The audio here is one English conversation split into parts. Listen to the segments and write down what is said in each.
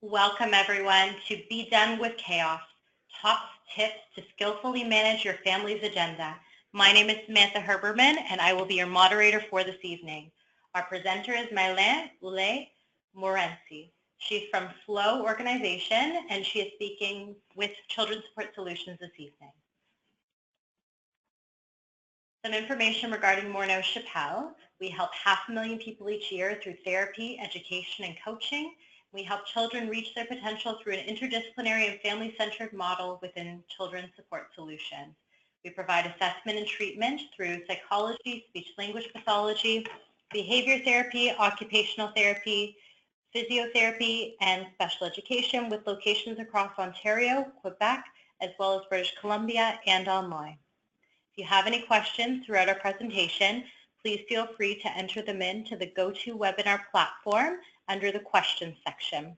Welcome everyone to Be Done with Chaos, top tips to skillfully manage your family's agenda. My name is Samantha Herberman and I will be your moderator for this evening. Our presenter is Mylène Morency. She's from Flow Organization and she is speaking with Children's Support Solutions this evening. Some information regarding Morneau Chappelle. We help 500,000 people each year through therapy, education, and coaching. We help children reach their potential through an interdisciplinary and family-centered model within Children's Support Solutions. We provide assessment and treatment through psychology, speech-language pathology, behavior therapy, occupational therapy, physiotherapy, and special education with locations across Ontario, Quebec, as well as British Columbia and online. If you have any questions throughout our presentation, please feel free to enter them into the GoToWebinar platform under the questions section.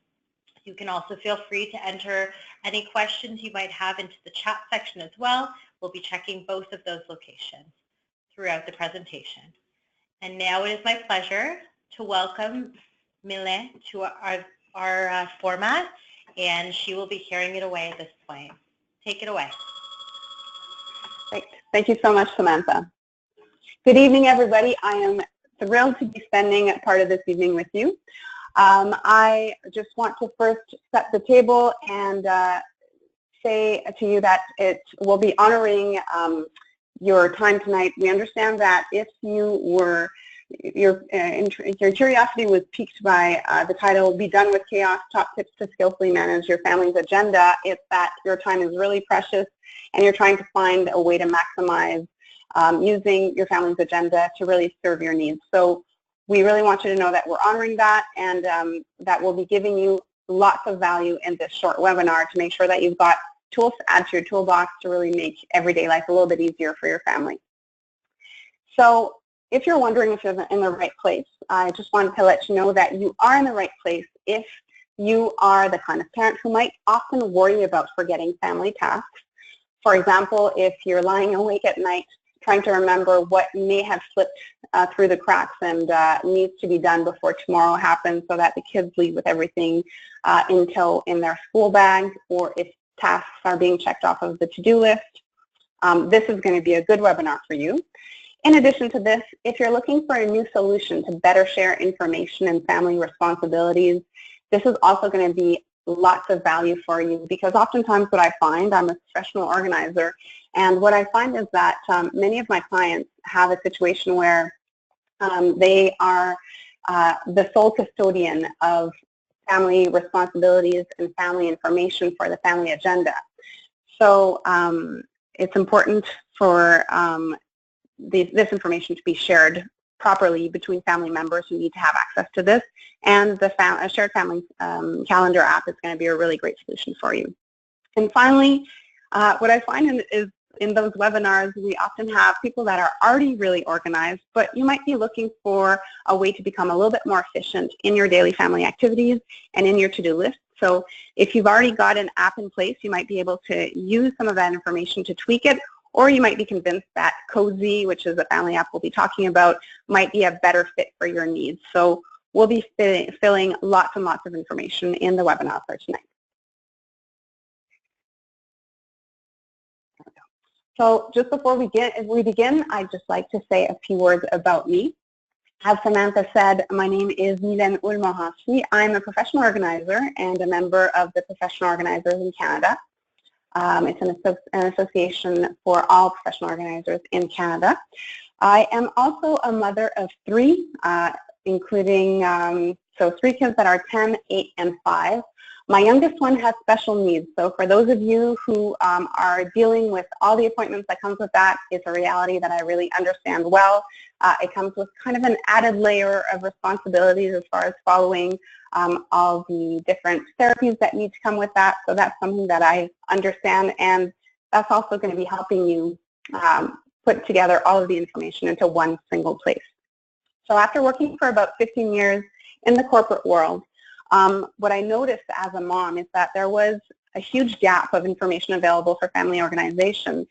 You can also feel free to enter any questions you might have into the chat section as well. We'll be checking both of those locations throughout the presentation. And now it is my pleasure to welcome Mylène to our format, and she will be carrying it away at this point. Take it away. Great. Thank you so much, Samantha. Good evening, everybody. I am thrilled to be spending part of this evening with you. I just want to first set the table and say to you that it will be honoring your time tonight. We understand that if your curiosity was piqued by the title, Be Done with Chaos, Top Tips to Skillfully Manage Your Family's Agenda, it's that your time is really precious and you're trying to find a way to maximize using your family's agenda to really serve your needs. So we really want you to know that we're honoring that and that we'll be giving you lots of value in this short webinar to make sure that you've got tools to add to your toolbox to really make everyday life a little bit easier for your family. So if you're wondering if you're in the right place, I just wanted to let you know that you are in the right place if you are the kind of parent who might often worry about forgetting family tasks. For example, if you're lying awake at night trying to remember what may have slipped through the cracks and needs to be done before tomorrow happens so that the kids leave with everything in tow in their school bag, or if tasks are being checked off of the to-do list, this is going to be a good webinar for you. In addition to this, if you're looking for a new solution to better share information and family responsibilities, this is also going to be lots of value for you, because oftentimes what I find, I'm a professional organizer, and what I find is that many of my clients have a situation where they are the sole custodian of family responsibilities and family information for the family agenda. So it's important for this information to be shared properly between family members who need to have access to this, and the shared family calendar app is going to be a really great solution for you. And finally, what I find is in those webinars, we often have people that are already really organized, but you might be looking for a way to become a little bit more efficient in your daily family activities and in your to-do list. So if you've already got an app in place, you might be able to use some of that information to tweak it, or you might be convinced that Cozy, which is a family app we'll be talking about, might be a better fit for your needs. So we'll be filling lots and lots of information in the webinar for tonight. So just before we begin, I'd just like to say a few words about me. As Samantha said, my name is Mylène Morency. I'm a professional organizer and a member of the Professional Organizers in Canada. It's an association for all professional organizers in Canada. I am also a mother of three, including 3 kids that are 10, 8, and 5. My youngest one has special needs, so for those of you who are dealing with all the appointments that comes with that, it's a reality that I really understand well. It comes with kind of an added layer of responsibilities as far as following all the different therapies that need to come with that, so that's something that I understand, and that's also going to be helping you put together all of the information into one single place. So after working for about 15 years in the corporate world, what I noticed as a mom is that there was a huge gap of information available for family organization.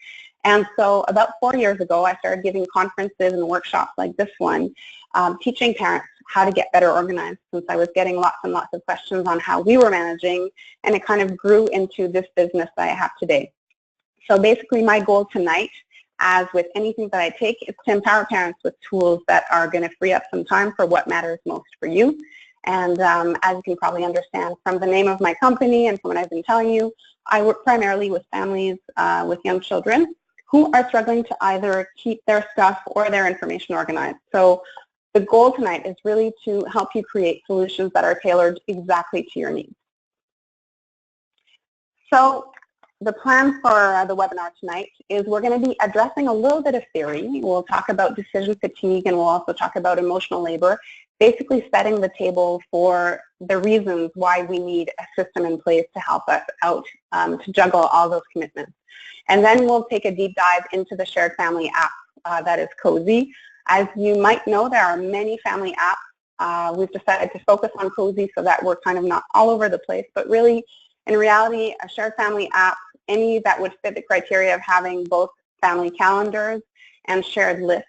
And so about 4 years ago, I started giving conferences and workshops like this one, teaching parents how to get better organized, since I was getting lots and lots of questions on how we were managing, and it kind of grew into this business that I have today. So basically my goal tonight, as with anything that I take, is to empower parents with tools that are going to free up some time for what matters most for you. And as you can probably understand from the name of my company and from what I've been telling you, I work primarily with families with young children who are struggling to either keep their stuff or their information organized. So the goal tonight is really to help you create solutions that are tailored exactly to your needs. So the plan for the webinar tonight is we're going to be addressing a little bit of theory. We'll talk about decision fatigue, and we'll also talk about emotional labor, basically setting the table for the reasons why we need a system in place to help us out to juggle all those commitments. And then we'll take a deep dive into the shared family app that is Cozy. As you might know, there are many family apps. We've decided to focus on Cozy so that we're kind of not all over the place, but really, in reality, a shared family app, any that would fit the criteria of having both family calendars and shared lists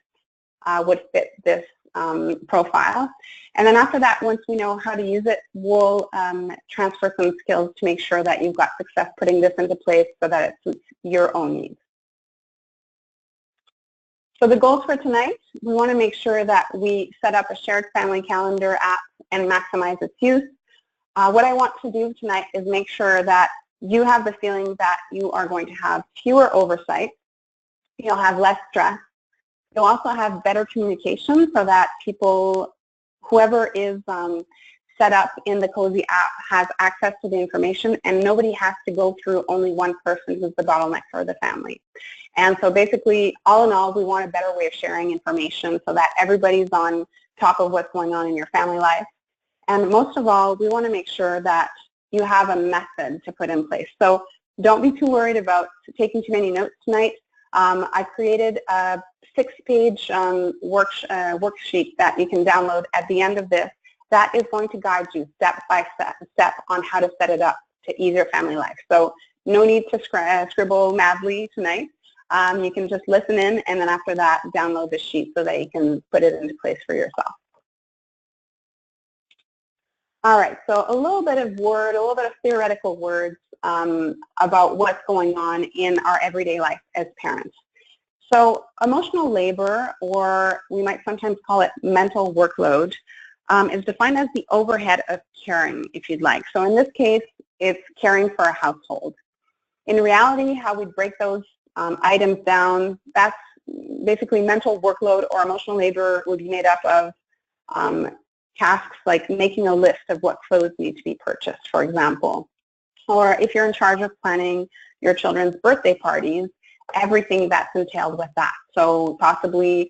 would fit this profile. And then after that, once we know how to use it, we'll transfer some skills to make sure that you've got success putting this into place so that it suits your own needs. So the goals for tonight, we want to make sure that we set up a shared family calendar app and maximize its use. What I want to do tonight is make sure that you have the feeling that you are going to have fewer oversight, you'll have less stress, you'll also have better communication so that people, whoever is set up in the Cozy app has access to the information, and nobody has to go through only one person who's the bottleneck for the family. And so basically, all in all, we want a better way of sharing information so that everybody's on top of what's going on in your family life. And most of all, we want to make sure that you have a method to put in place. So don't be too worried about taking too many notes tonight. I created a 6-page worksheet that you can download at the end of this that is going to guide you step by step on how to set it up to ease your family life. So no need to scribble madly tonight. You can just listen in, and then after that, download the sheet so that you can put it into place for yourself. All right, so a little bit of theoretical words about what's going on in our everyday life as parents. So emotional labor, or we might sometimes call it mental workload, is defined as the overhead of caring, if you'd like. So in this case, it's caring for a household. In reality, how we break those items down, that's basically mental workload or emotional labor would be made up of tasks like making a list of what clothes need to be purchased, for example. Or if you're in charge of planning your children's birthday parties, everything that's entailed with that. So possibly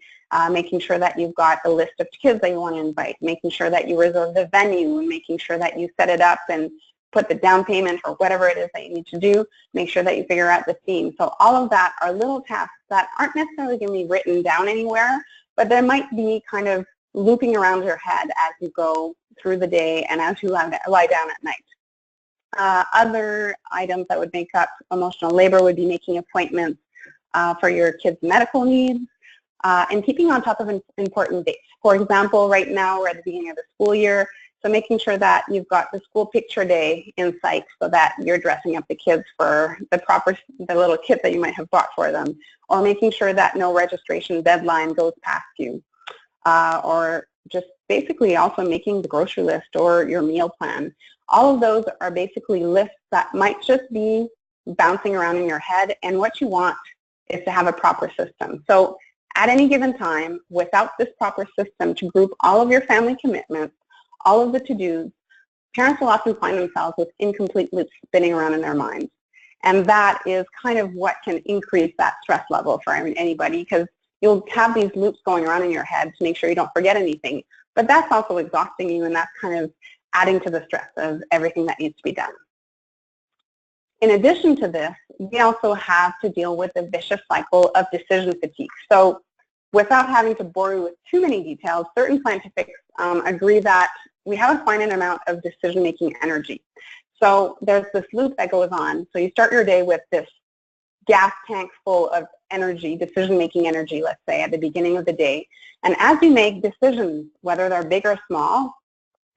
making sure that you've got a list of kids that you want to invite, making sure that you reserve the venue, and making sure that you set it up and put the down payment or whatever it is that you need to do, make sure that you figure out the theme. So all of that are little tasks that aren't necessarily going to be written down anywhere, but there might be kind of looping around your head as you go through the day and as you lie down at night. Other items that would make up emotional labor would be making appointments for your kids' medical needs and keeping on top of important dates. For example, right now we're at the beginning of the school year, so making sure that you've got the school picture day in sight so that you're dressing up the kids for the little kit that you might have bought for them, or making sure that no registration deadline goes past you. Or just basically also making the grocery list or your meal plan. All of those are basically lists that might just be bouncing around in your head, and what you want is to have a proper system. So at any given time, without this proper system to group all of your family commitments, all of the to-dos, parents will often find themselves with incomplete loops spinning around in their minds. And that is kind of what can increase that stress level for anybody, because you'll have these loops going around in your head to make sure you don't forget anything. But that's also exhausting you, and that's kind of adding to the stress of everything that needs to be done. In addition to this, we also have to deal with the vicious cycle of decision fatigue. So without having to bore you with too many details, certain scientifics agree that we have a finite amount of decision-making energy. So there's this loop that goes on. So you start your day with this gas tank full of energy, decision-making energy, let's say, at the beginning of the day. And as you make decisions, whether they're big or small,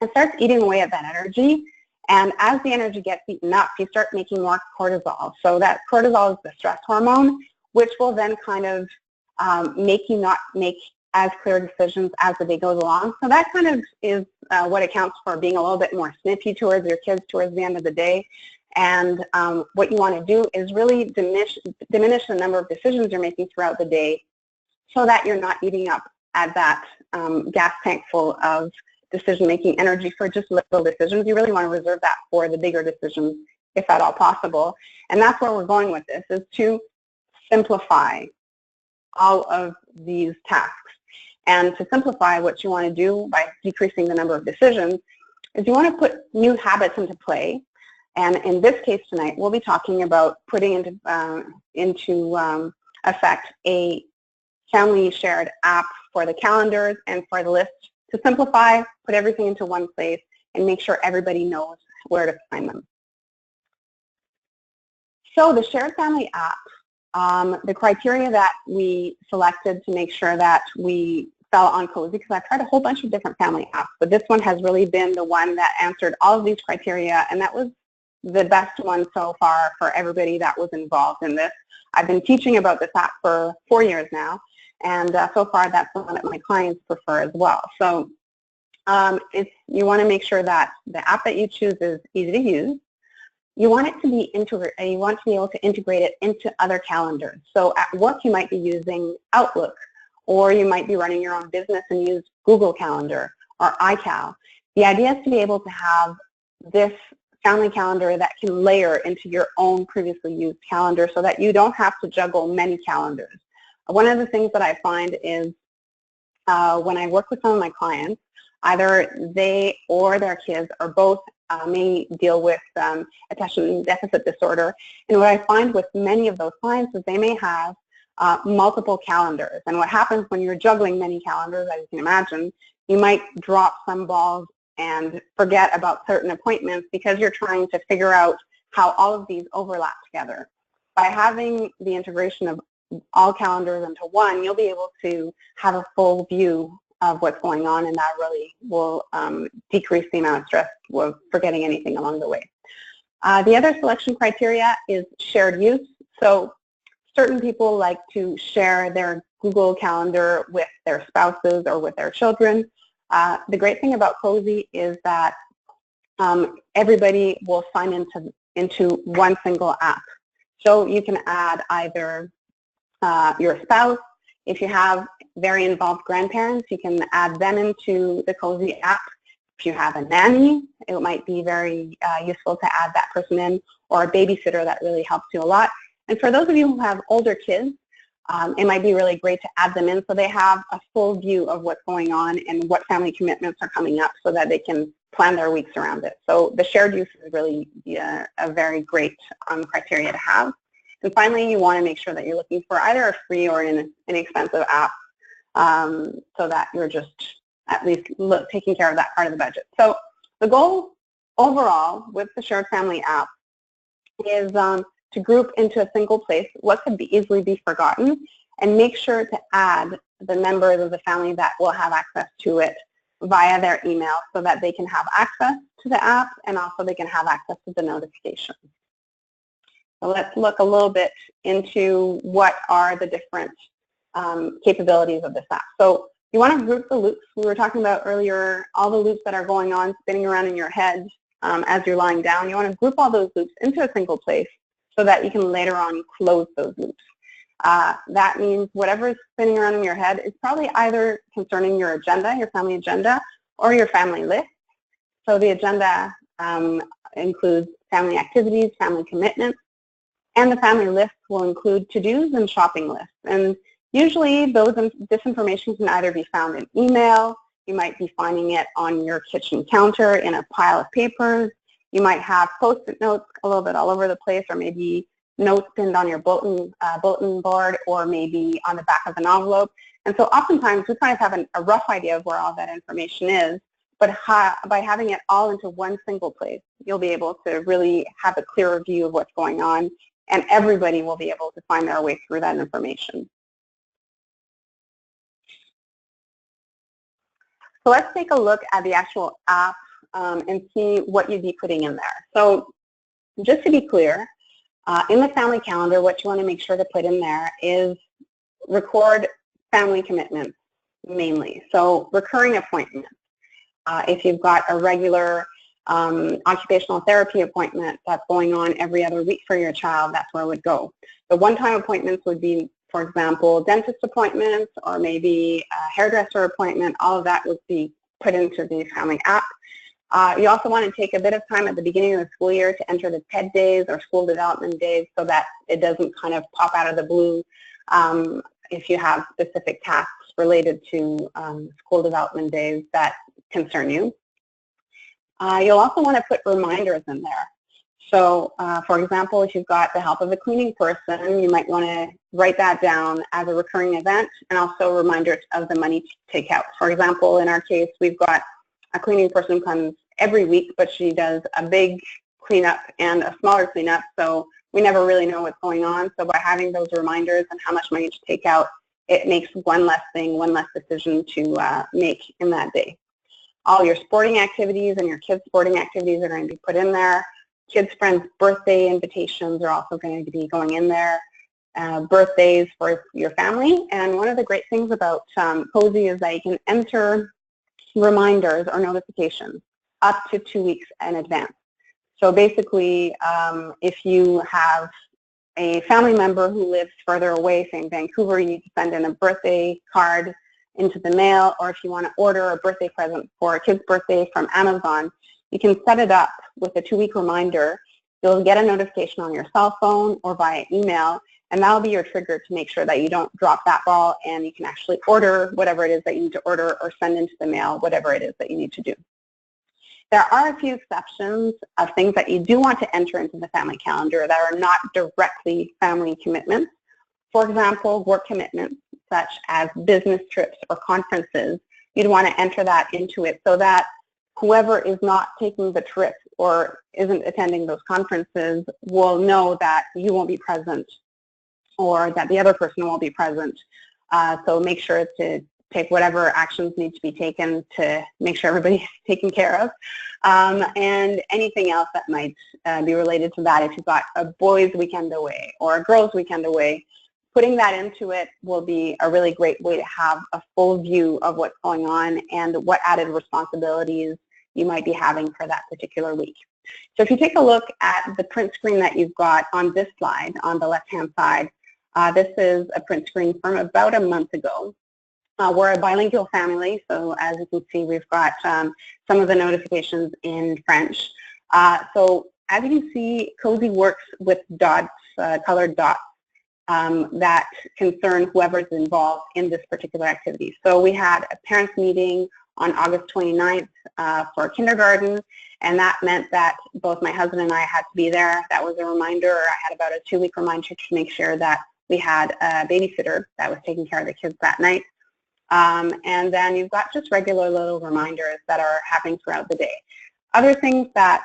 it starts eating away at that energy. And as the energy gets eaten up, you start making more cortisol. So that cortisol is the stress hormone, which will then kind of make you not make as clear decisions as the day goes along. So that kind of is what accounts for being a little bit more snippy towards your kids towards the end of the day. And what you want to do is really diminish the number of decisions you're making throughout the day so that you're not eating up at that gas tank full of decision-making energy for just little decisions. You really want to reserve that for the bigger decisions, if at all possible. And that's where we're going with this, is to simplify all of these tasks. And to simplify, what you want to do by decreasing the number of decisions is you want to put new habits into play. And in this case tonight, we'll be talking about putting into effect a family shared app for the calendars and for the list to simplify, put everything into one place, and make sure everybody knows where to find them. So the shared family app, the criteria that we selected to make sure that we fell on Cozy, because I've tried a whole bunch of different family apps, but this one has really been the one that answered all of these criteria, and that was the best one so far for everybody that was involved in this. I've been teaching about this app for 4 years now, and so far that's the one that my clients prefer as well. So you want to make sure that the app that you choose is easy to use. You want it to be you want to be able to integrate it into other calendars. So at work you might be using Outlook, or you might be running your own business and use Google Calendar or iCal. The idea is to be able to have this family calendar that can layer into your own previously used calendar so that you don't have to juggle many calendars. One of the things that I find is when I work with some of my clients, either they or their kids or both may deal with attention deficit disorder. And what I find with many of those clients is they may have multiple calendars. And what happens when you're juggling many calendars, as you can imagine, you might drop some balls and forget about certain appointments because you're trying to figure out how all of these overlap together. By having the integration of all calendars into one, you'll be able to have a full view of what's going on, and that really will decrease the amount of stress of forgetting anything along the way. The other selection criteria is shared use. So certain people like to share their Google Calendar with their spouses or with their children. The great thing about Cozy is that everybody will sign into one single app. So you can add either your spouse. If you have very involved grandparents, you can add them into the Cozy app. If you have a nanny, it might be very useful to add that person in, or a babysitter. That really helps you a lot. And for those of you who have older kids, it might be really great to add them in so they have a full view of what's going on and what family commitments are coming up so that they can plan their weeks around it. So the shared use is really a very great criteria to have. And finally, you want to make sure that you're looking for either a free or an inexpensive app so that you're just at least taking care of that part of the budget. So the goal overall with the shared family app is to group into a single place what could easily be forgotten, and make sure to add the members of the family that will have access to it via their email so that they can have access to the app and also they can have access to the notifications. So let's look a little bit into what are the different capabilities of this app. So you want to group the loops. We were talking about earlier all the loops that are going on, spinning around in your head as you're lying down. You want to group all those loops into a single place so that you can later on close those loops. That means whatever is spinning around in your head is probably either concerning your agenda, your family agenda, or your family list. So the agenda includes family activities, family commitments, and the family list will include to-dos and shopping lists. And usually this information can either be found in email, you might be finding it on your kitchen counter in a pile of papers, you might have Post-it notes a little bit all over the place, or maybe notes pinned on your bulletin board, or maybe on the back of an envelope. And so oftentimes we kind of have a rough idea of where all that information is, but by having it all into one single place, you'll be able to really have a clearer view of what's going on and everybody will be able to find their way through that information. So let's take a look at the actual app and see what you'd be putting in there. So just to be clear, in the family calendar, what you want to make sure to put in there is record family commitments mainly. So recurring appointments. If you've got a regular occupational therapy appointment that's going on every other week for your child, that's where it would go. The one-time appointments would be, for example, dentist appointments or maybe a hairdresser appointment. All of that would be put into the family app. You also want to take a bit of time at the beginning of the school year to enter the TED days or school development days so that it doesn't kind of pop out of the blue if you have specific tasks related to school development days that concern you. You'll also want to put reminders in there. So, for example, if you've got the help of a cleaning person, you might want to write that down as a recurring event and also reminders of the money takeout. For example, in our case, we've got a cleaning person comes every week, but she does a big cleanup and a smaller cleanup, so we never really know what's going on. So by having those reminders and how much money to take out, it makes one less thing, one less decision to make in that day. All your sporting activities and your kids' sporting activities are going to be put in there. Kids' friends' birthday invitations are also going to be going in there. Birthdays for your family. And one of the great things about Cozy is that you can enter reminders or notifications up to 2 weeks in advance. So basically, if you have a family member who lives further away, say in Vancouver, you need to send in a birthday card into the mail, or if you want to order a birthday present for a kid's birthday from Amazon, you can set it up with a 2-week reminder. You'll get a notification on your cell phone or via email, and that'll be your trigger to make sure that you don't drop that ball and you can actually order whatever it is that you need to order or send into the mail, whatever it is that you need to do. There are a few exceptions of things that you do want to enter into the family calendar that are not directly family commitments. For example, work commitments such as business trips or conferences, you'd want to enter that into it so that whoever is not taking the trip or isn't attending those conferences will know that you won't be present or that the other person won't be present. So make sure to take whatever actions need to be taken to make sure everybody's taken care of. And anything else that might be related to that. If you've got a boys' weekend away or a girls' weekend away, putting that into it will be a really great way to have a full view of what's going on and what added responsibilities you might be having for that particular week. So if you take a look at the print screen that you've got on this slide on the left-hand side, this is a print screen from about a month ago. We're a bilingual family, so as you can see, we've got some of the notifications in French. So as you can see, Cozy works with dots, colored dots, that concern whoever's involved in this particular activity. So we had a parents meeting on August 29th for kindergarten, and that meant that both my husband and I had to be there. That was a reminder. I had about a 2-week reminder to make sure that we had a babysitter that was taking care of the kids that night. And then you've got just regular little reminders that are happening throughout the day. Other things that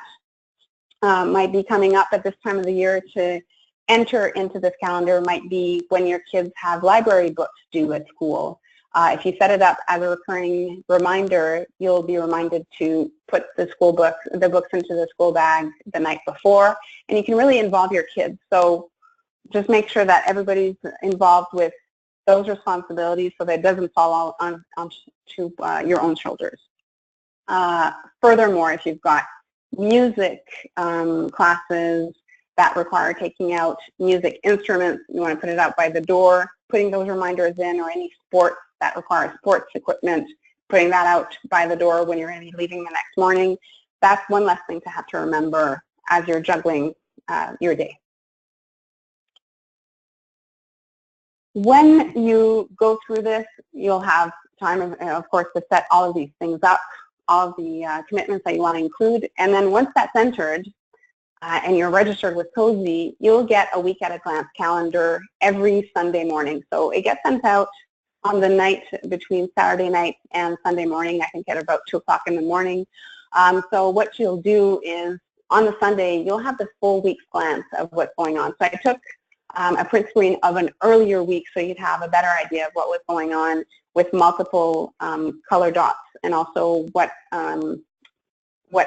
might be coming up at this time of the year to enter into this calendar might be when your kids have library books due at school. If you set it up as a recurring reminder, you'll be reminded to put the books into the school bag the night before, and you can really involve your kids. So just make sure that everybody's involved with those responsibilities so that it doesn't fall onto your own shoulders. Furthermore, if you've got music classes that require taking out music instruments, you want to put it out by the door, putting those reminders in, or any sports that require sports equipment, putting that out by the door when you're going to be leaving the next morning. That's one less thing to have to remember as you're juggling your day. When you go through this, you'll have time, of course, to set all of these things up, all of the commitments that you want to include. And then once that's entered and you're registered with Cozy, you'll get a week at a glance calendar every Sunday morning. So it gets sent out on the night between Saturday night and Sunday morning, I think at about 2 o'clock in the morning. So what you'll do is on the Sunday, you'll have the full week's glance of what's going on. So I took a print screen of an earlier week so you'd have a better idea of what was going on with multiple color dots and also what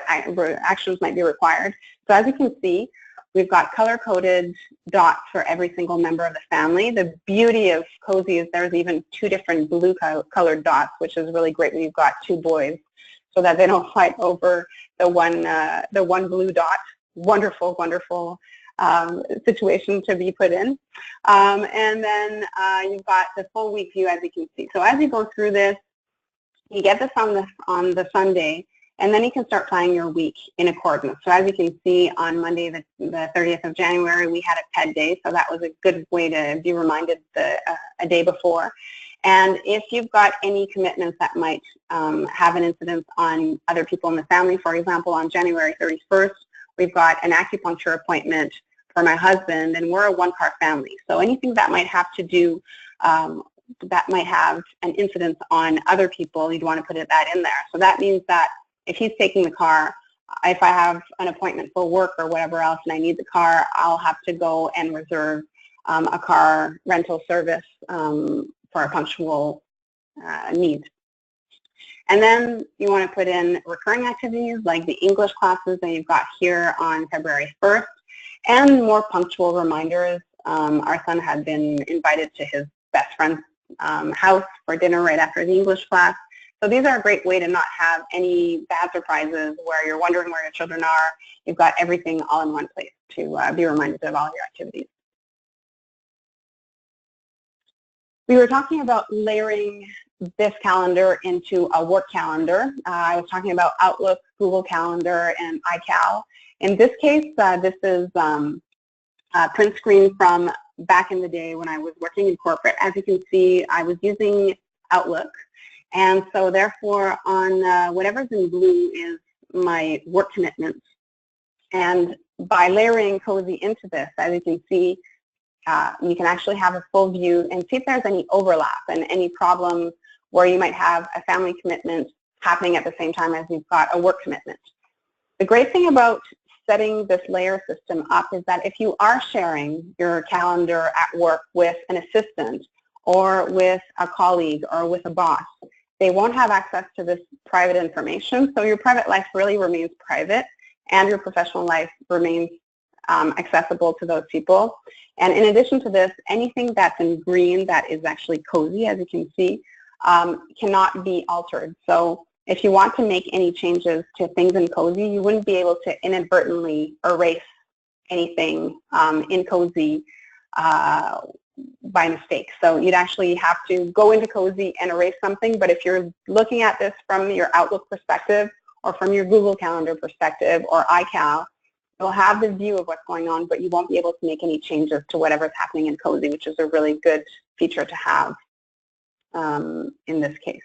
actions might be required. So as you can see, we've got color-coded dots for every single member of the family. The beauty of Cozy is there's even 2 different blue colored dots, which is really great when you've got 2 boys, so that they don't fight over the one blue dot. Wonderful, wonderful situation to be put in. And then you've got the full week view, as you can see. So as you go through this, you get this on the Sunday, and then you can start planning your week in accordance. So as you can see, on Monday, the 30th of January, we had a PED day, so that was a good way to be reminded a day before. And if you've got any commitments that might have an incidence on other people in the family, for example, on January 31st, we've got an acupuncture appointment for my husband, and we're a one-car family. So anything that might have to do, that might have an incidence on other people, you'd want to put that in there. So that means that if he's taking the car, if I have an appointment for work or whatever else and I need the car, I'll have to go and reserve a car rental service for a punctual need. And then you want to put in recurring activities like the English classes that you've got here on February 1st, and more punctual reminders. Our son had been invited to his best friend's house for dinner right after the English class. So these are a great way to not have any bad surprises where you're wondering where your children are. You've got everything all in one place to be reminded of all your activities. We were talking about layering this calendar into a work calendar. I was talking about Outlook, Google Calendar, and iCal. In this case, this is a print screen from back in the day when I was working in corporate. As you can see, I was using Outlook. And so therefore, on whatever's in blue is my work commitments. And by layering Cozy into this, as you can see, you can actually have a full view and see if there's any overlap and any problems where you might have a family commitment happening at the same time as you've got a work commitment. The great thing about setting this layer system up is that if you are sharing your calendar at work with an assistant or with a colleague or with a boss, they won't have access to this private information. So your private life really remains private and your professional life remains accessible to those people. And in addition to this, anything that's in green that is actually Cozy, as you can see, cannot be altered. So if you want to make any changes to things in Cozy, you wouldn't be able to inadvertently erase anything in Cozy by mistake. So you'd actually have to go into Cozy and erase something, but if you're looking at this from your Outlook perspective or from your Google Calendar perspective or iCal, you'll have the view of what's going on, but you won't be able to make any changes to whatever's happening in Cozy, which is a really good feature to have in this case.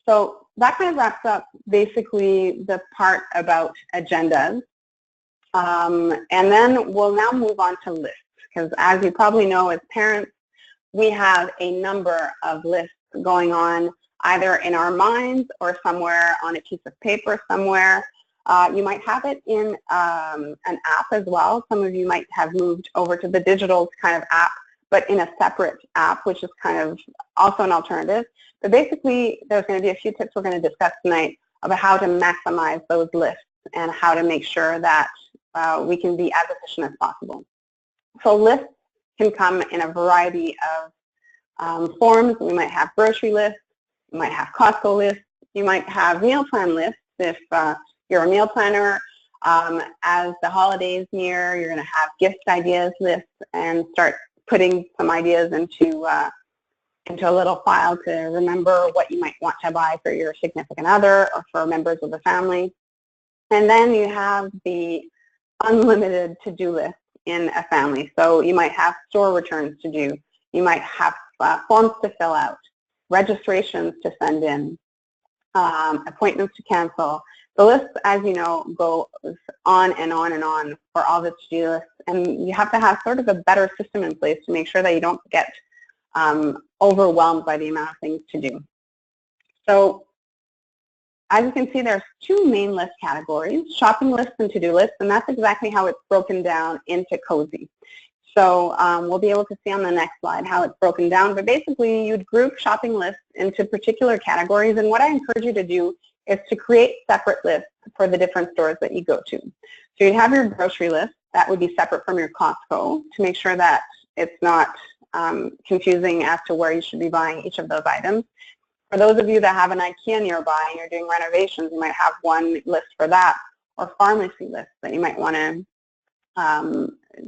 So that kind of wraps up basically the part about agendas. And then we'll now move on to lists, because as you probably know as parents, we have a number of lists going on either in our minds or somewhere on a piece of paper somewhere. You might have it in an app as well. Some of you might have moved over to the digital kind of app, but in a separate app, which is kind of also an alternative. But basically, there's going to be a few tips we're going to discuss tonight about how to maximize those lists and how to make sure that we can be as efficient as possible. So lists can come in a variety of forms. We might have grocery lists, you might have Costco lists, you might have meal plan lists if you're a meal planner. As the holidays near, you're going to have gift ideas lists and start putting some ideas into a little file to remember what you might want to buy for your significant other or for members of the family. And then you have the unlimited to-do list in a family. So you might have store returns to do. You might have forms to fill out, registrations to send in, appointments to cancel. The list, as you know, goes on and on and on for all the to-do lists. And you have to have sort of a better system in place to make sure that you don't get overwhelmed by the amount of things to do. So as you can see, there's two main list categories, shopping lists and to-do lists, and that's exactly how it's broken down into Cozy. So we'll be able to see on the next slide how it's broken down, but basically you'd group shopping lists into particular categories, and what I encourage you to do is to create separate lists for the different stores that you go to. So you'd have your grocery list, that would be separate from your Costco to make sure that it's not confusing as to where you should be buying each of those items. For those of you that have an IKEA nearby and you're doing renovations, you might have one list for that, or pharmacy lists that you might want to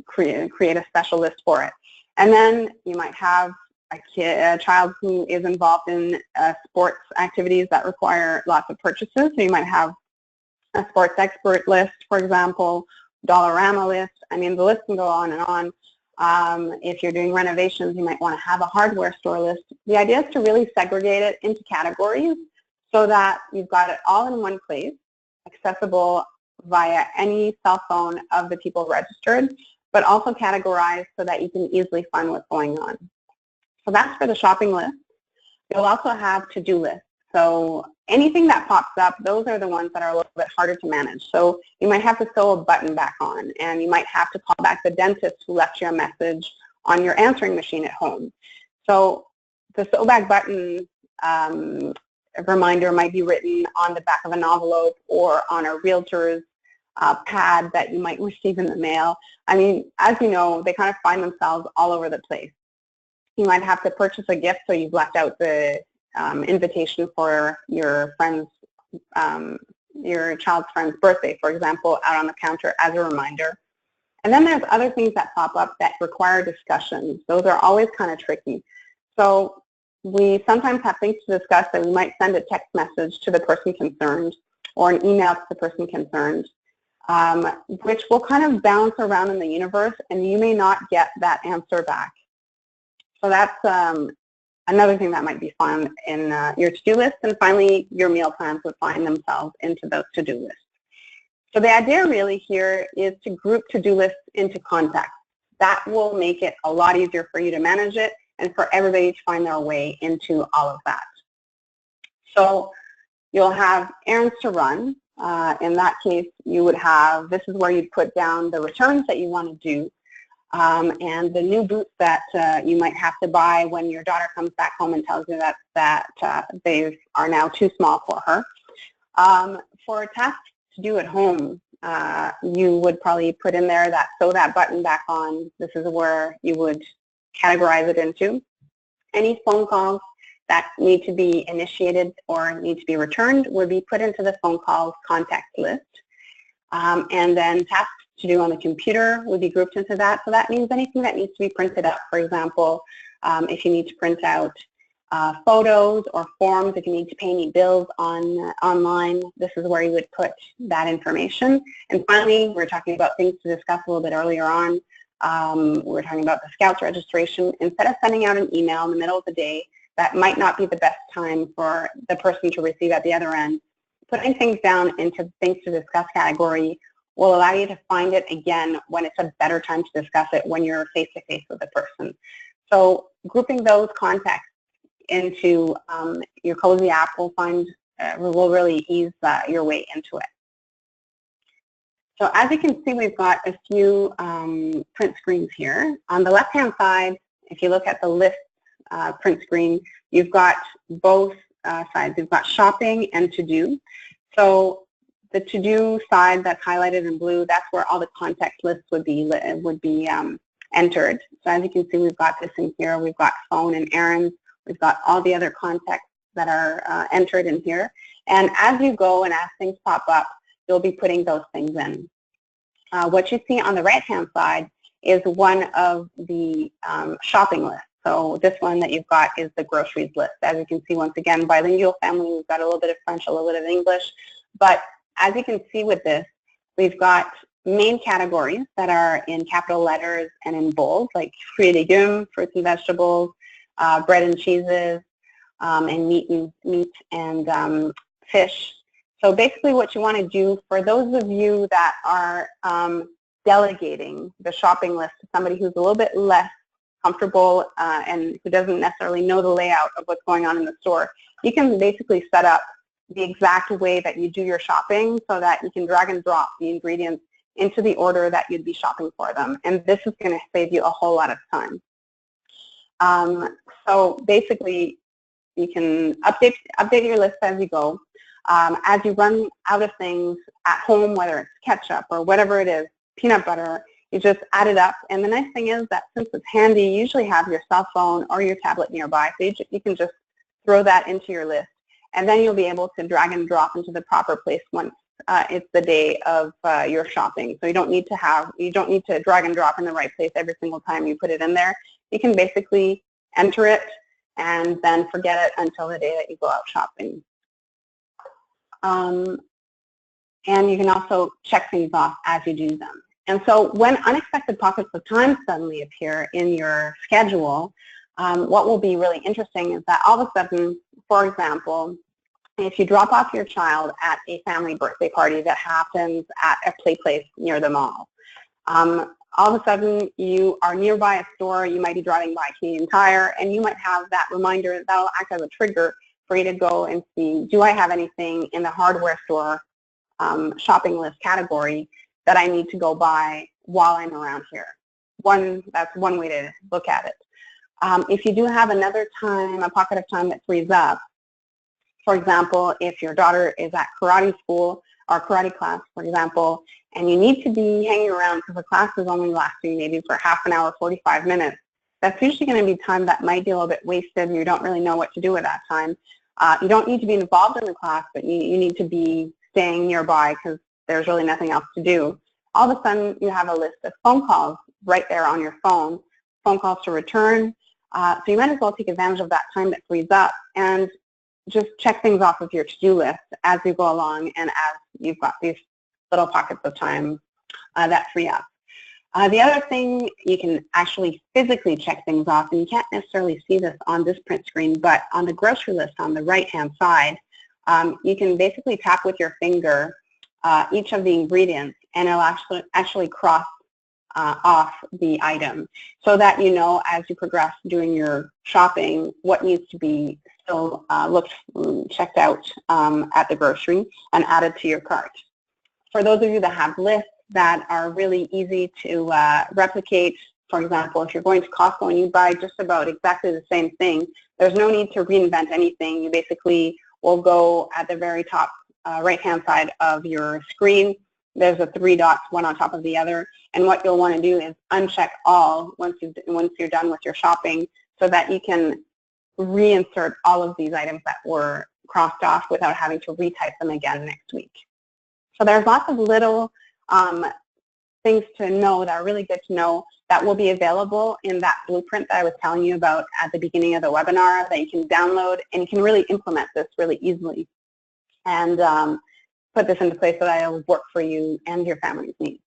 create a special list for it. And then you might have a child who is involved in sports activities that require lots of purchases. So you might have a sports expert list, for example, Dollarama list. I mean, the list can go on and on. If you're doing renovations, you might want to have a hardware store list. The idea is to really segregate it into categories so that you've got it all in one place, accessible via any cell phone of the people registered, but also categorized so that you can easily find what's going on. So that's for the shopping list. You'll also have to-do lists. So anything that pops up, those are the ones that are a little bit harder to manage. So you might have to sew a button back on, and you might have to call back the dentist who left you a message on your answering machine at home. So the sew back button reminder might be written on the back of an envelope or on a realtor's pad that you might receive in the mail. I mean, as you know, they kind of find themselves all over the place. You might have to purchase a gift, so you've left out the invitation for your friend's, your child's friend's birthday, for example, out on the counter as a reminder. And then there's other things that pop up that require discussion. Those are always kind of tricky. So we sometimes have things to discuss that we might send a text message to the person concerned or an email to the person concerned, which will kind of bounce around in the universe, and you may not get that answer back. So that's another thing that might be found in your to-do list. And finally, your meal plans would find themselves into those to-do lists. So the idea really here is to group to-do lists into contacts. That will make it a lot easier for you to manage it and for everybody to find their way into all of that. So you'll have errands to run. In that case, you would have, this is where you'd put down the returns that you want to do, and the new boots that you might have to buy when your daughter comes back home and tells you that they are now too small for her. For tasks to do at home, you would probably put in there that sew that button back on. This is where you would categorize it into. Any phone calls that need to be initiated or need to be returned would be put into the phone calls contact list. And then tasks to do on the computer would be grouped into that. So that means anything that needs to be printed up. For example, if you need to print out photos or forms, if you need to pay any bills online, this is where you would put that information. And finally, we're talking about things to discuss a little bit earlier on. We're talking about the Scouts registration. Instead of sending out an email in the middle of the day, that might not be the best time for the person to receive at the other end. Putting things down into things to discuss category will allow you to find it again when it's a better time to discuss it when you're face-to-face with the person. So grouping those contacts into your Cozy app will really ease your way into it. So as you can see, we've got a few print screens here. On the left-hand side, if you look at the list print screen, you've got both sides. You've got shopping and to-do. So the to-do side that's highlighted in blue, that's where all the contact lists would be entered. So as you can see, we've got this in here. We've got phone and errands. We've got all the other contacts that are entered in here. And as you go and as things pop up, you'll be putting those things in. What you see on the right-hand side is one of the shopping lists. So this one that you've got is the groceries list. As you can see, once again, bilingual family, we've got a little bit of French, a little bit of English. But as you can see with this, we've got main categories that are in capital letters and in bold, like fruits et légumes, fruits and vegetables, bread and cheeses, and meat and fish. So basically what you want to do for those of you that are delegating the shopping list to somebody who's a little bit less comfortable and who doesn't necessarily know the layout of what's going on in the store, you can basically set up the exact way that you do your shopping so that you can drag and drop the ingredients into the order that you'd be shopping for them. And this is going to save you a whole lot of time. So basically, you can update your list as you go. As you run out of things at home, whether it's ketchup or whatever it is, peanut butter, you just add it up. And the nice thing is that since it's handy, you usually have your cell phone or your tablet nearby, so you can just throw that into your list. And then you'll be able to drag and drop into the proper place once it's the day of your shopping. So you don't need to drag and drop in the right place every single time you put it in there. You can basically enter it and then forget it until the day that you go out shopping. And you can also check things off as you do them. And so when unexpected pockets of time suddenly appear in your schedule, what will be really interesting is that all of a sudden, for example, if you drop off your child at a family birthday party that happens at a play place near the mall, all of a sudden you are nearby a store, you might be driving by Canadian Tire, and you might have that reminder that will act as a trigger for you to go and see, do I have anything in the hardware store shopping list category that I need to go buy while I'm around here? That's one way to look at it. If you do have another time, a pocket of time that frees up, for example, if your daughter is at karate school or karate class, for example, and you need to be hanging around because the class is only lasting maybe for half an hour, 45 minutes, that's usually going to be time that might be a little bit wasted and you don't really know what to do at that time. You don't need to be involved in the class, but you need to be staying nearby because there's really nothing else to do. All of a sudden, you have a list of phone calls right there on your phone calls to return. So you might as well take advantage of that time that frees up and just check things off of your to-do list as you go along and as you've got these little pockets of time that free up. The other thing, you can actually physically check things off, and you can't necessarily see this on this print screen, but on the grocery list on the right-hand side, you can basically tap with your finger each of the ingredients, and it'll actually cross off the item so that you know as you progress doing your shopping what needs to be still checked out at the grocery and added to your cart. For those of you that have lists that are really easy to replicate, for example, if you're going to Costco and you buy just about exactly the same thing, there's no need to reinvent anything. You basically will go at the very top right-hand side of your screen. There's the 3 dots, one on top of the other, and what you'll want to do is uncheck all once you're done with your shopping so that you can reinsert all of these items that were crossed off without having to retype them again next week. So there's lots of little things to know that are really good to know that will be available in that blueprint that I was telling you about at the beginning of the webinar that you can download, and you can really implement this really easily and put this into place so that it will work for you and your family's needs.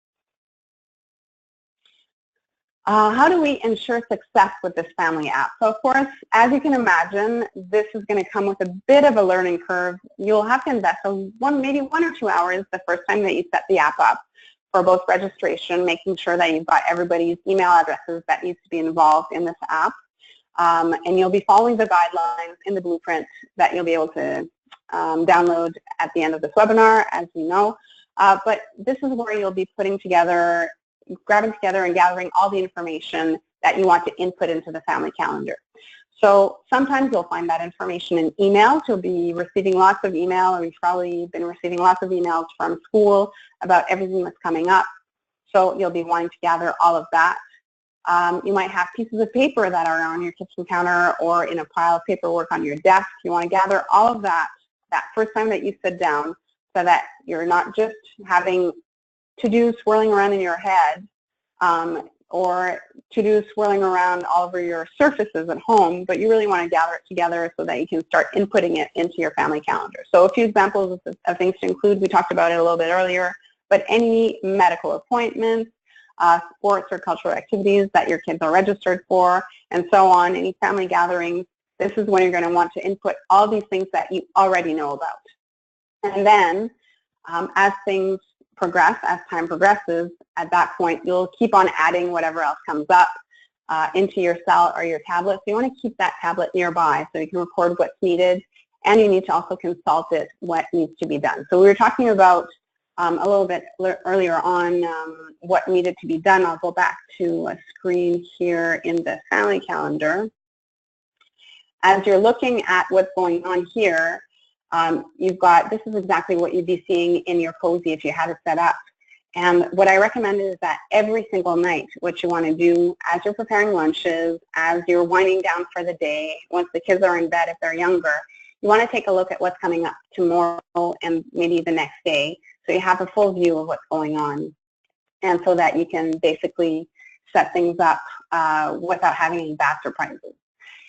How do we ensure success with this family app? So of course, as you can imagine, this is going to come with a bit of a learning curve. You'll have to invest maybe 1 or 2 hours the first time that you set the app up for both registration, making sure that you've got everybody's email addresses that needs to be involved in this app. And you'll be following the guidelines in the blueprint that you'll be able to download at the end of this webinar, as you know. But this is where you'll be grabbing together and gathering all the information that you want to input into the family calendar. So sometimes you'll find that information in emails. You'll be receiving lots of email, or you've probably been receiving lots of emails from school about everything that's coming up. So you'll be wanting to gather all of that. You might have pieces of paper that are on your kitchen counter or in a pile of paperwork on your desk. You want to gather all of that first time that you sit down so that you're not just having to-dos swirling around in your head or to-dos swirling around all over your surfaces at home, but you really want to gather it together so that you can start inputting it into your family calendar. So a few examples of things to include, we talked about it a little bit earlier, but any medical appointments, sports or cultural activities that your kids are registered for, and so on, any family gatherings, this is when you're going to want to input all these things that you already know about. And then as things progress, as time progresses, at that point you'll keep on adding whatever else comes up into your cell or your tablet. So you want to keep that tablet nearby so you can record what's needed and you need to also consult it what needs to be done. So we were talking about a little bit earlier on what needed to be done. I'll go back to a screen here in the family calendar. As you're looking at what's going on here, you've got, this is exactly what you'd be seeing in your cozy if you had it set up. And what I recommend is that every single night, what you want to do as you're preparing lunches, as you're winding down for the day, once the kids are in bed if they're younger, you want to take a look at what's coming up tomorrow and maybe the next day, so you have a full view of what's going on, and so that you can basically set things up without having any bad surprises.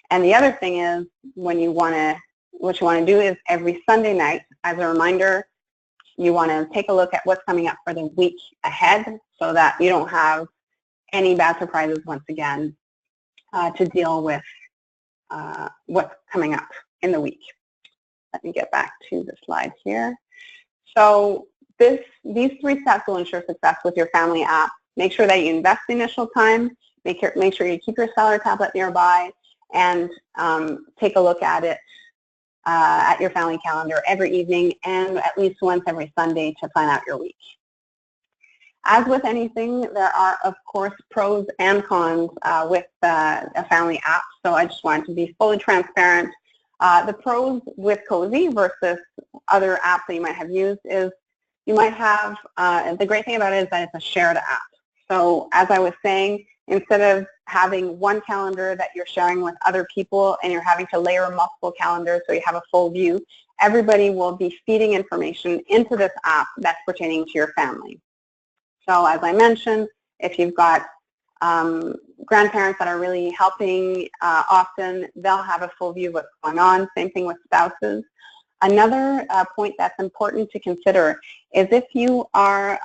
And the other thing is, what you want to do is every Sunday night, as a reminder, you want to take a look at what's coming up for the week ahead so that you don't have any bad surprises once again to deal with what's coming up in the week. Let me get back to the slide here. So these 3 steps will ensure success with your family app. Make sure that you invest the initial time, make sure you keep your cellular tablet nearby, and take a look at it at your family calendar every evening and at least once every Sunday to plan out your week. As with anything, there are, of course, pros and cons with a family app, so I just wanted to be fully transparent. The pros with Cozy versus other apps that you might have used is you might have, the great thing about it is that it's a shared app. So as I was saying, instead of having one calendar that you're sharing with other people and you're having to layer multiple calendars so you have a full view, everybody will be feeding information into this app that's pertaining to your family. So as I mentioned, if you've got grandparents that are really helping often, they'll have a full view of what's going on. Same thing with spouses. Another point that's important to consider is if you are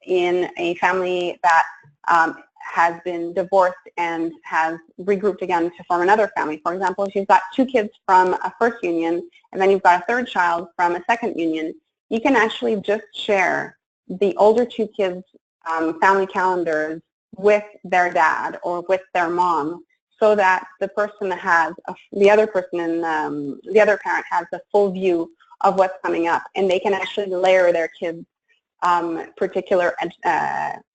in a family that has been divorced and has regrouped again to form another family. For example, if you've got 2 kids from a first union and then you've got a 3rd child from a second union, you can actually just share the older 2 kids' family calendars with their dad or with their mom, so that the person has, the other person in the other parent has a full view of what's coming up, and they can actually layer their kids' particular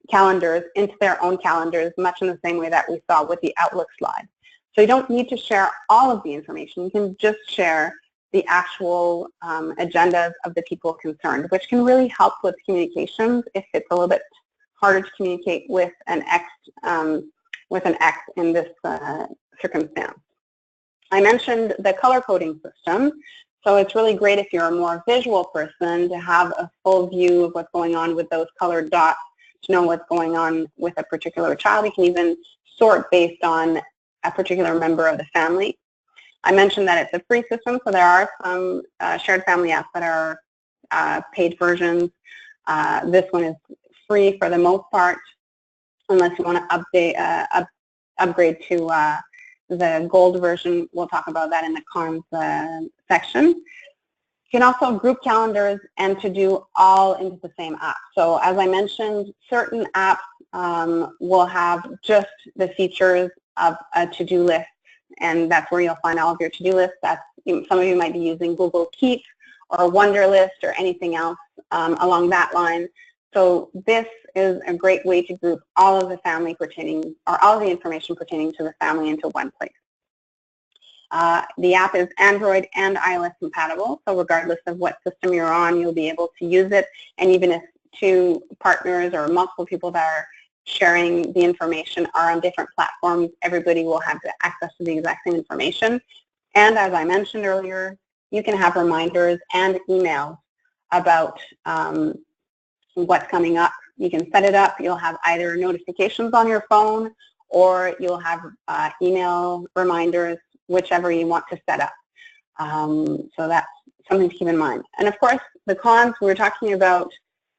calendars into their own calendars, much in the same way that we saw with the Outlook slide. So you don't need to share all of the information. You can just share the actual agendas of the people concerned, which can really help with communications if it's a little bit harder to communicate with an ex in this circumstance. I mentioned the color coding system. So it's really great if you're a more visual person to have a full view of what's going on with those colored dots, to know what's going on with a particular child. You can even sort based on a particular member of the family. I mentioned that it's a free system, so there are some shared family apps that are paid versions. This one is free for the most part, unless you want to upgrade to the gold version. We'll talk about that in the cons section. You can also group calendars and to do all into the same app. So as I mentioned, certain apps will have just the features of a to-do list, and that's where you'll find all of your to-do lists. Some of you might be using Google Keep or Wunderlist or anything else along that line. So this is a great way to group all of the family pertaining, or all of the information pertaining to the family into one place. The app is Android and iOS compatible, so regardless of what system you're on, you'll be able to use it. And even if 2 partners or multiple people that are sharing the information are on different platforms, everybody will have access to the exact same information. And as I mentioned earlier, you can have reminders and emails about what's coming up. You can set it up. You'll have either notifications on your phone or you'll have email reminders, whichever you want to set up. So that's something to keep in mind. And of course, the cons, we were talking about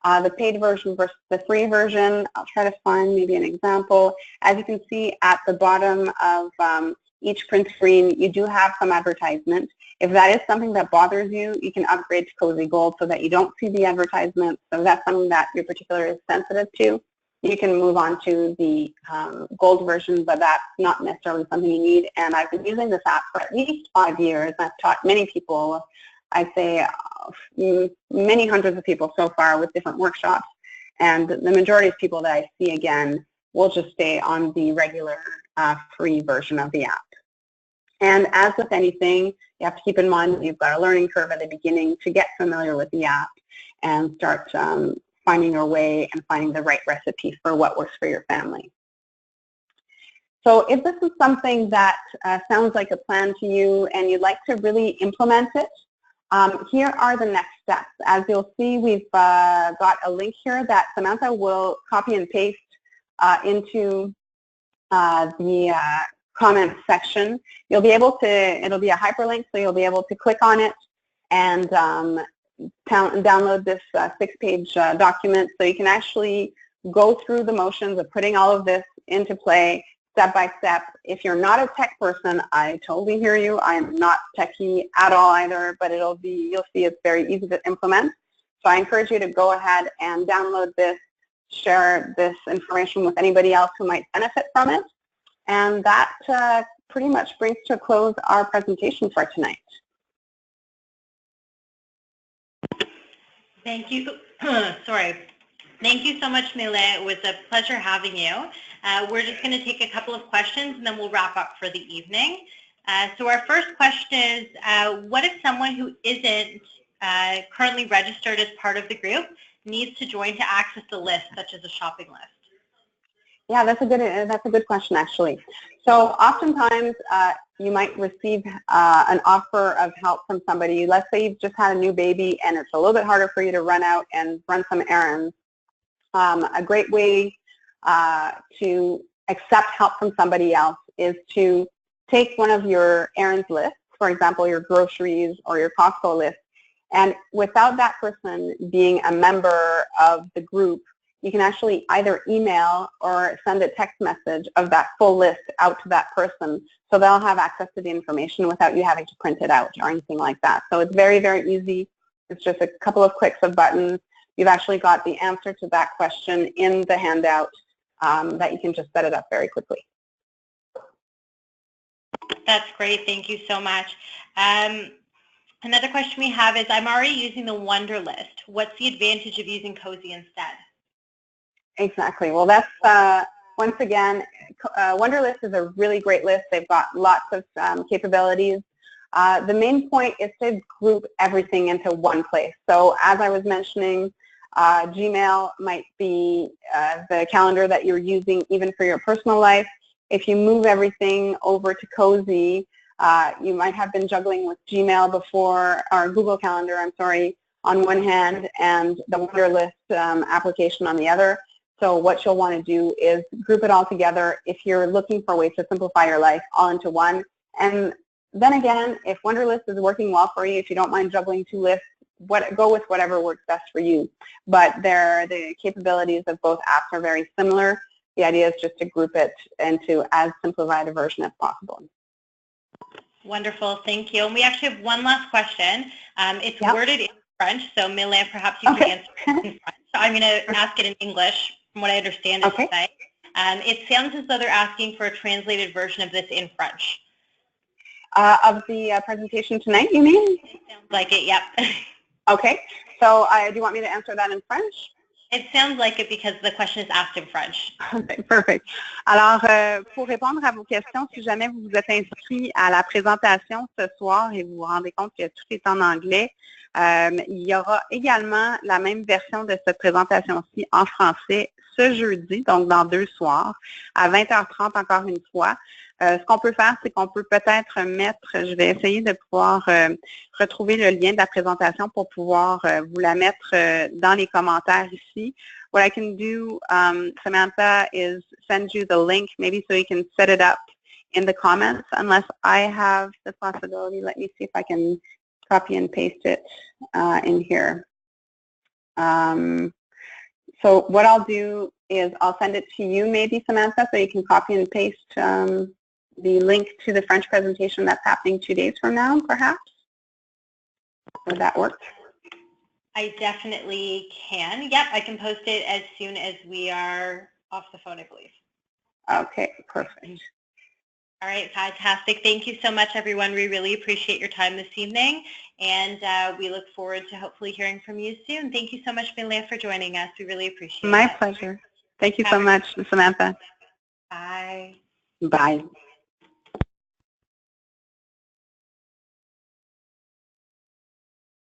the paid version versus the free version. I'll try to find maybe an example. As you can see at the bottom of each print screen, you do have some advertisement. If that is something that bothers you, you can upgrade to Cozy Gold so that you don't see the advertisement. So that's something that you're particularly sensitive to. you can move on to the gold version, but that's not necessarily something you need. And I've been using this app for at least 5 years. I've taught many people, I'd say many hundreds of people so far with different workshops. And the majority of people that I see again will just stay on the regular free version of the app. And as with anything, you have to keep in mind that you've got a learning curve at the beginning to get familiar with the app and start finding your way and finding the right recipe for what works for your family. So if this is something that sounds like a plan to you and you'd like to really implement it, here are the next steps. As you'll see, we've got a link here that Samantha will copy and paste into the comments section. You'll be able to, it'll be a hyperlink, so you'll be able to click on it and download this 6-page document, so you can actually go through the motions of putting all of this into play step by step. If you're not a tech person, I totally hear you. I am not techie at all either, but you'll see it's very easy to implement. So I encourage you to go ahead and download this, share this information with anybody else who might benefit from it. And that pretty much brings to a close our presentation for tonight. Thank you. Sorry. Thank you so much, Mile. It was a pleasure having you. We're just going to take a couple of questions and then we'll wrap up for the evening. So our first question is, what if someone who isn't currently registered as part of the group needs to join to access the list, such as a shopping list? Yeah, that's a good question, actually. So oftentimes you might receive an offer of help from somebody. Let's say you've just had a new baby and it's a little bit harder for you to run out and run some errands. A great way to accept help from somebody else is to take one of your errands lists, for example, your groceries or your Costco list, and without that person being a member of the group, you can actually either email or send a text message of that full list out to that person, so they'll have access to the information without you having to print it out or anything like that. So it's very, very easy. It's just a couple of clicks of buttons. You've actually got the answer to that question in the handout that you can just set it up very quickly. That's great. Thank you so much. Another question we have is, I'm already using the Wonder List. What's the advantage of using Cozy instead? Exactly. Well, that's, once again, Wunderlist is a really great list. They've got lots of capabilities. The main point is to group everything into one place. So as I was mentioning, Gmail might be the calendar that you're using even for your personal life. If you move everything over to Cozy, you might have been juggling with Gmail before, or Google Calendar, I'm sorry, on one hand, and the Wunderlist application on the other. So what you'll want to do is group it all together if you're looking for ways to simplify your life all into one. And then again, if Wunderlist is working well for you, if you don't mind juggling two lists, go with whatever works best for you. But the capabilities of both apps are very similar. The idea is just to group it into as simplified a version as possible. Wonderful, thank you. And we actually have one last question. It's worded in French, so Mylène, perhaps you can answer it in French. So I'm going to ask it in English, from what I understand it to say. It sounds as though they're asking for a translated version of this in French. Of the presentation tonight, you mean? It sounds like it, yep. Okay, so do you want me to answer that in French? It sounds like it because the question is asked in French. Okay, perfect. Alors, pour répondre à vos questions, si jamais vous vous êtes inscrit à la présentation ce soir et vous vous rendez compte que tout est en anglais, il y aura également la même version de cette présentation-ci en français ce jeudi, donc dans 2 soirs, à 20h30 encore une fois. Ce qu'on peut faire, c'est qu'on peut peut-être mettre, je vais essayer de pouvoir retrouver le lien de la présentation pour pouvoir vous la mettre dans les commentaires ici. What I can do, Samantha, is send you the link, maybe so you can set it up in the comments, unless I have the possibility. Let me see if I can copy and paste it in here. So what I'll do is I'll send it to you, maybe, Samantha, so you can copy and paste the link to the French presentation that's happening 2 days from now, perhaps? Would that work? I definitely can. Yep, I can post it as soon as we are off the phone, I believe. Okay, perfect. All right, fantastic. Thank you so much, everyone. We really appreciate your time this evening, and we look forward to hopefully hearing from you soon. Thank you so much, Milea, for joining us. We really appreciate it. My pleasure. Thank you so much, Samantha. Bye. Bye.